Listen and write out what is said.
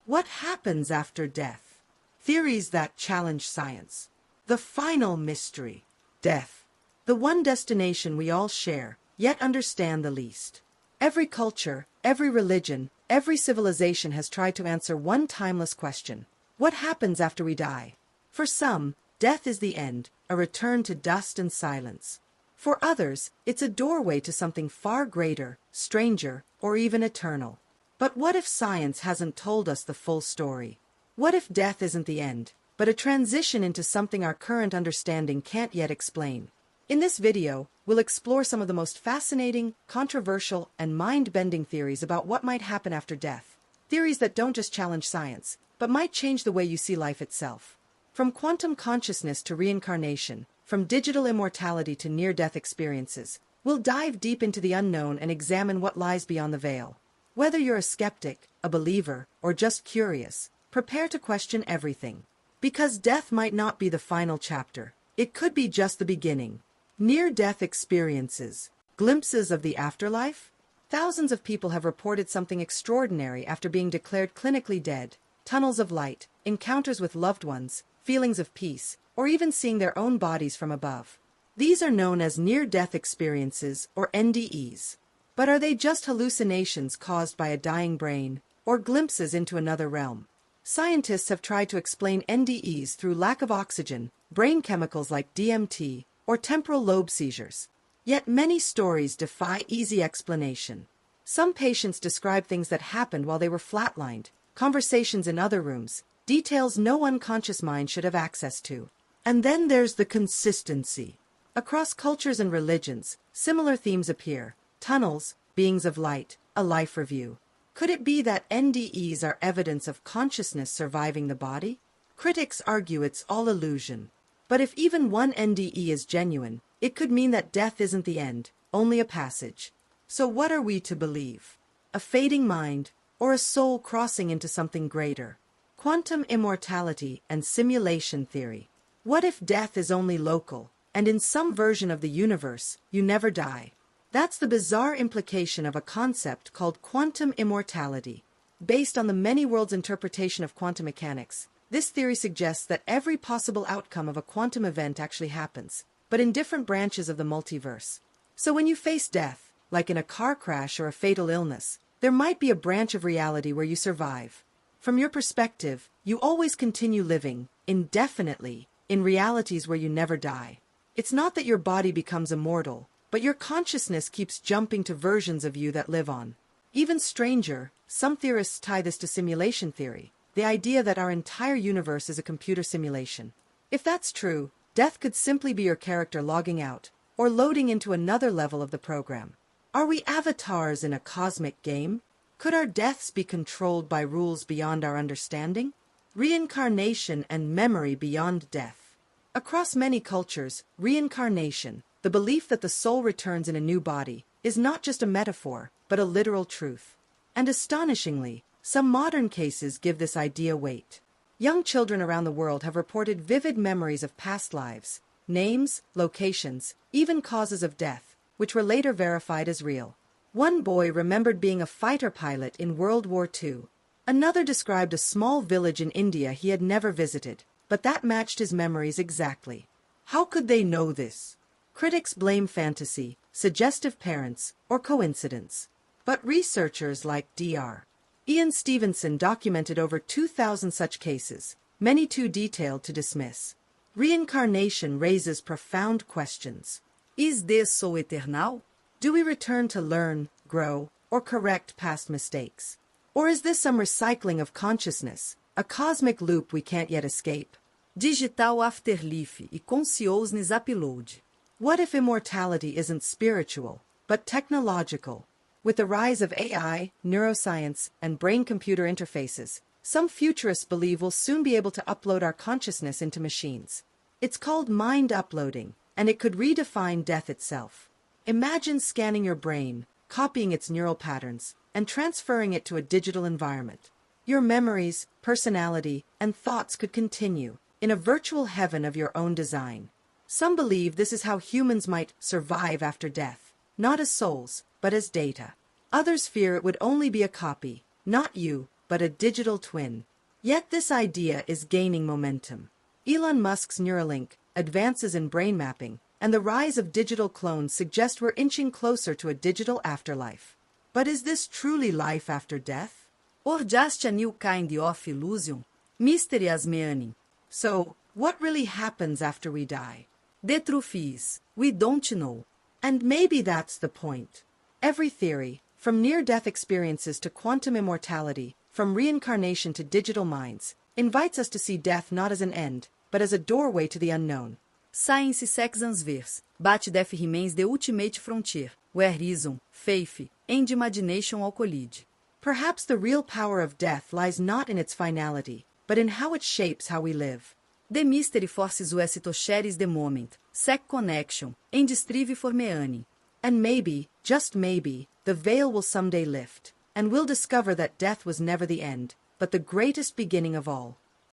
What happens after death? Theories that challenge science. The final mystery. Death. The one destination we all share, yet understand the least. Every culture, every religion, every civilization has tried to answer one timeless question. What happens after we die? For some, death is the end, a return to dust and silence. For others, it's a doorway to something far greater, stranger, or even eternal. But what if science hasn't told us the full story? What if death isn't the end, but a transition into something our current understanding can't yet explain? In this video, we'll explore some of the most fascinating, controversial, and mind-bending theories about what might happen after death. Theories that don't just challenge science, but might change the way you see life itself. From quantum consciousness to reincarnation, from digital immortality to near-death experiences, we'll dive deep into the unknown and examine what lies beyond the veil. Whether you're a skeptic, a believer, or just curious, prepare to question everything. Because death might not be the final chapter. It could be just the beginning. Near-death experiences. Glimpses of the afterlife? Thousands of people have reported something extraordinary after being declared clinically dead. Tunnels of light, encounters with loved ones, feelings of peace, or even seeing their own bodies from above. These are known as near-death experiences, or NDEs. But are they just hallucinations caused by a dying brain, or glimpses into another realm? Scientists have tried to explain NDEs through lack of oxygen, brain chemicals like DMT, or temporal lobe seizures. Yet many stories defy easy explanation. Some patients describe things that happened while they were flatlined, conversations in other rooms, details no unconscious mind should have access to. And then there's the consistency. Across cultures and religions, similar themes appear: tunnels, beings of light, a life review. Could it be that NDEs are evidence of consciousness surviving the body? Critics argue it's all illusion. But if even one NDE is genuine, it could mean that death isn't the end, only a passage. So what are we to believe? A fading mind, or a soul crossing into something greater? Quantum immortality and simulation theory. What if death is only local, and in some version of the universe, you never die? That's the bizarre implication of a concept called quantum immortality. Based on the many worlds interpretation of quantum mechanics, this theory suggests that every possible outcome of a quantum event actually happens, but in different branches of the multiverse. So when you face death, like in a car crash or a fatal illness, there might be a branch of reality where you survive. From your perspective, you always continue living, indefinitely, in realities where you never die. It's not that your body becomes immortal, but your consciousness keeps jumping to versions of you that live on. Even stranger, some theorists tie this to simulation theory, the idea that our entire universe is a computer simulation. If that's true, death could simply be your character logging out, or loading into another level of the program. Are we avatars in a cosmic game? Could our deaths be controlled by rules beyond our understanding? Reincarnation and memory beyond death. Across many cultures, reincarnation, the belief that the soul returns in a new body, is not just a metaphor, but a literal truth. And astonishingly, some modern cases give this idea weight. Young children around the world have reported vivid memories of past lives, names, locations, even causes of death, which were later verified as real. One boy remembered being a fighter pilot in World War II. Another described a small village in India he had never visited, but that matched his memories exactly. How could they know this? Critics blame fantasy, suggestive parents, or coincidence. But researchers like Dr. Ian Stevenson documented over 2,000 such cases, many too detailed to dismiss. Reincarnation raises profound questions. Is this so eternal? Do we return to learn, grow, or correct past mistakes? Or is this some recycling of consciousness, a cosmic loop we can't yet escape? Digital afterlife e consciousness upload. What if immortality isn't spiritual, but technological? With the rise of AI, neuroscience, and brain-computer interfaces, some futurists believe we'll soon be able to upload our consciousness into machines. It's called mind uploading, and it could redefine death itself. Imagine scanning your brain, copying its neural patterns, and transferring it to a digital environment. Your memories, personality, and thoughts could continue in a virtual heaven of your own design. Some believe this is how humans might survive after death, not as souls, but as data. Others fear it would only be a copy, not you, but a digital twin. Yet this idea is gaining momentum. Elon Musk's Neuralink, advances in brain mapping, and the rise of digital clones suggest we're inching closer to a digital afterlife. But is this truly life after death? Or just a new kind of illusion? Mystery as meaning. So, what really happens after we die? The truth is, we don't know. And maybe that's the point. Every theory, from near-death experiences to quantum immortality, from reincarnation to digital minds, invites us to see death not as an end, but as a doorway to the unknown. Science sex transverse, but death remains the ultimate frontier, where reason, faith, and imagination all collide. Perhaps the real power of death lies not in its finality, but in how it shapes how we live. The mystery forces us to share the moment, seek connection, and strive for meaning. And maybe, just maybe, the veil will someday lift, and we'll discover that death was never the end, but the greatest beginning of all.